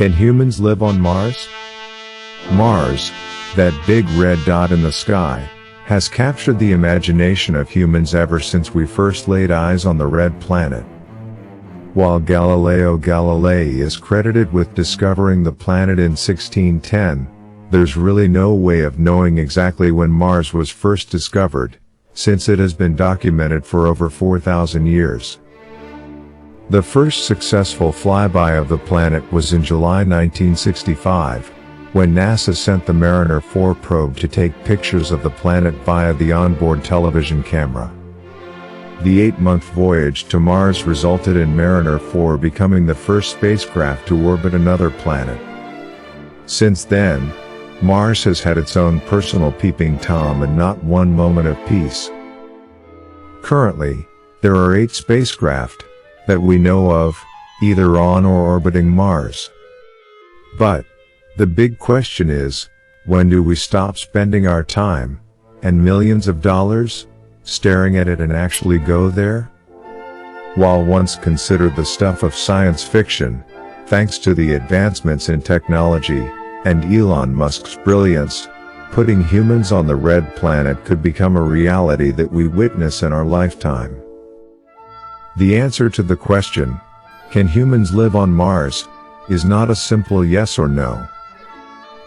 Can humans live on Mars? Mars, that big red dot in the sky, has captured the imagination of humans ever since we first laid eyes on the red planet. While Galileo Galilei is credited with discovering the planet in 1610, there's really no way of knowing exactly when Mars was first discovered, since it has been documented for over 4,000 years. The first successful flyby of the planet was in July 1965, when NASA sent the Mariner 4 probe to take pictures of the planet via the onboard television camera. The 8-month voyage to Mars resulted in Mariner 4 becoming the first spacecraft to orbit another planet. Since then, Mars has had its own personal peeping Tom and not one moment of peace. Currently, there are 8 spacecraft that we know of, either on or orbiting Mars. But the big question is, when do we stop spending our time, and millions of dollars, staring at it and actually go there? While once considered the stuff of science fiction, thanks to the advancements in technology, and Elon Musk's brilliance, putting humans on the red planet could become a reality that we witness in our lifetime. The answer to the question, can humans live on Mars, is not a simple yes or no.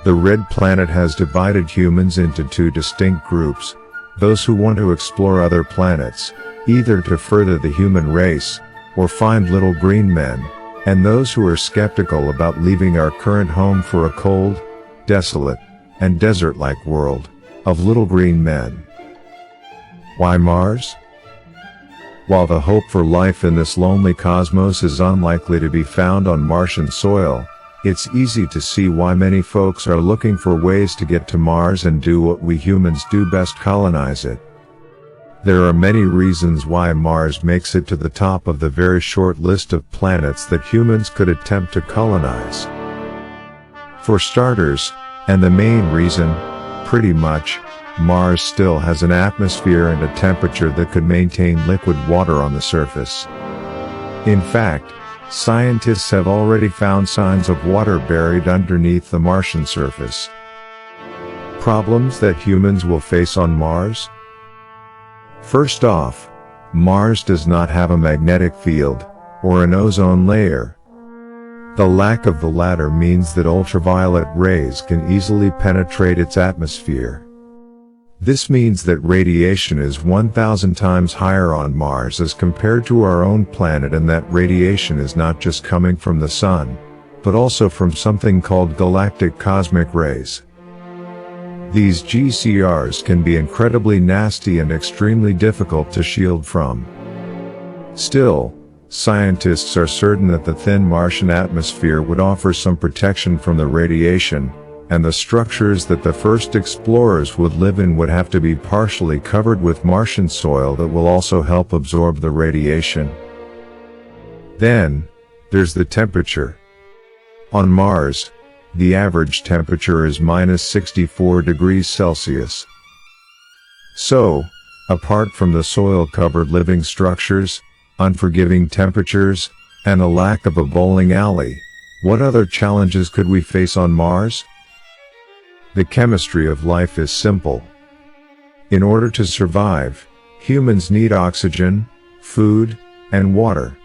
The red planet has divided humans into 2 distinct groups: those who want to explore other planets, either to further the human race, or find little green men, and those who are skeptical about leaving our current home for a cold, desolate, and desert-like world of little green men. Why Mars? While the hope for life in this lonely cosmos is unlikely to be found on Martian soil, it's easy to see why many folks are looking for ways to get to Mars and do what we humans do best: colonize it. There are many reasons why Mars makes it to the top of the very short list of planets that humans could attempt to colonize. For starters, and the main reason, pretty much, Mars still has an atmosphere and a temperature that could maintain liquid water on the surface. In fact, scientists have already found signs of water buried underneath the Martian surface. Problems that humans will face on Mars? First off, Mars does not have a magnetic field, or an ozone layer. The lack of the latter means that ultraviolet rays can easily penetrate its atmosphere. This means that radiation is 1,000 times higher on Mars as compared to our own planet, and that radiation is not just coming from the sun, but also from something called galactic cosmic rays. These GCRs can be incredibly nasty and extremely difficult to shield from. Still, scientists are certain that the thin Martian atmosphere would offer some protection from the radiation, and the structures that the first explorers would live in would have to be partially covered with Martian soil that will also help absorb the radiation. Then, there's the temperature. On Mars, the average temperature is -64 degrees Celsius. So, apart from the soil-covered living structures, unforgiving temperatures, and a lack of a bowling alley, what other challenges could we face on Mars? The chemistry of life is simple. In order to survive, humans need oxygen, food, and water.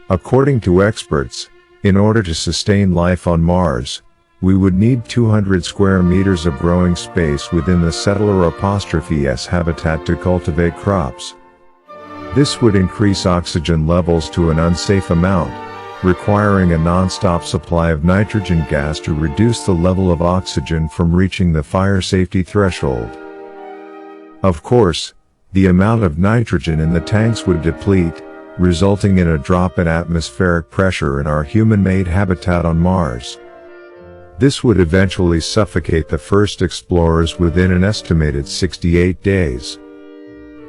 According to experts, in order to sustain life on Mars, we would need 200 square meters of growing space within the settler''s habitat to cultivate crops. This would increase oxygen levels to an unsafe amount, requiring a non-stop supply of nitrogen gas to reduce the level of oxygen from reaching the fire safety threshold. Of course, the amount of nitrogen in the tanks would deplete, resulting in a drop in atmospheric pressure in our human-made habitat on Mars. This would eventually suffocate the first explorers within an estimated 68 days.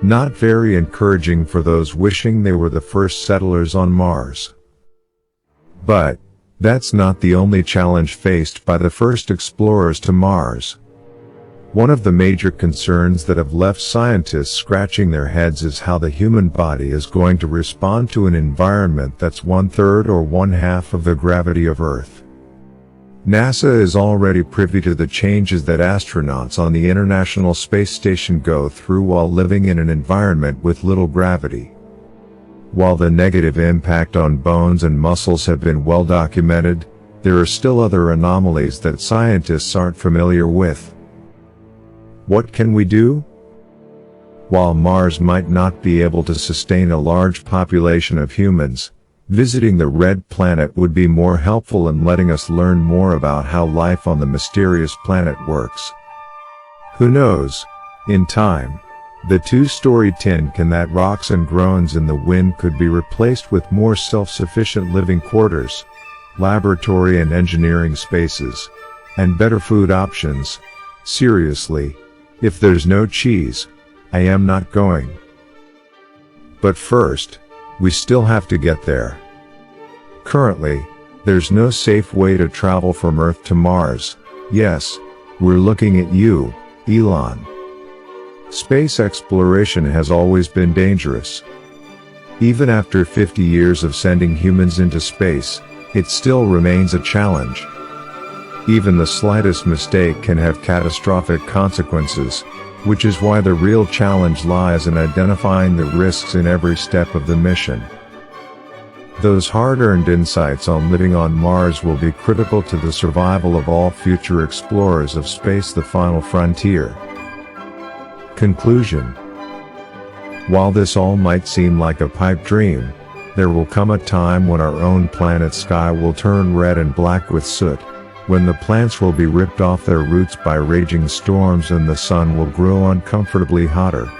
Not very encouraging for those wishing they were the first settlers on Mars. But that's not the only challenge faced by the first explorers to Mars. One of the major concerns that have left scientists scratching their heads is how the human body is going to respond to an environment that's 1/3 or 1/2 of the gravity of Earth. NASA is already privy to the changes that astronauts on the International Space Station go through while living in an environment with little gravity. While the negative impact on bones and muscles have been well documented, there are still other anomalies that scientists aren't familiar with. What can we do? While Mars might not be able to sustain a large population of humans, visiting the red planet would be more helpful in letting us learn more about how life on the mysterious planet works. Who knows, in time, the two-story tin can that rocks and groans in the wind could be replaced with more self-sufficient living quarters, laboratory and engineering spaces, and better food options. Seriously, if there's no cheese, I am not going. But first, we still have to get there. Currently, there's no safe way to travel from Earth to Mars. Yes, we're looking at you, Elon. Space exploration has always been dangerous. Even after 50 years of sending humans into space, it still remains a challenge. Even the slightest mistake can have catastrophic consequences, which is why the real challenge lies in identifying the risks in every step of the mission. Those hard-earned insights on living on Mars will be critical to the survival of all future explorers of space, the final frontier. Conclusion. While this all might seem like a pipe dream, there will come a time when our own planet's sky will turn red and black with soot, when the plants will be ripped off their roots by raging storms and the sun will grow uncomfortably hotter.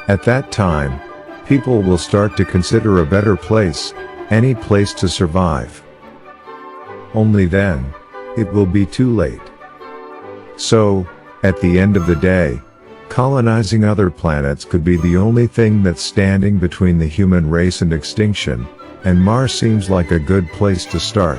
At that time, people will start to consider a better place, any place to survive. Only then, it will be too late. So, at the end of the day, colonizing other planets could be the only thing that's standing between the human race and extinction, and Mars seems like a good place to start.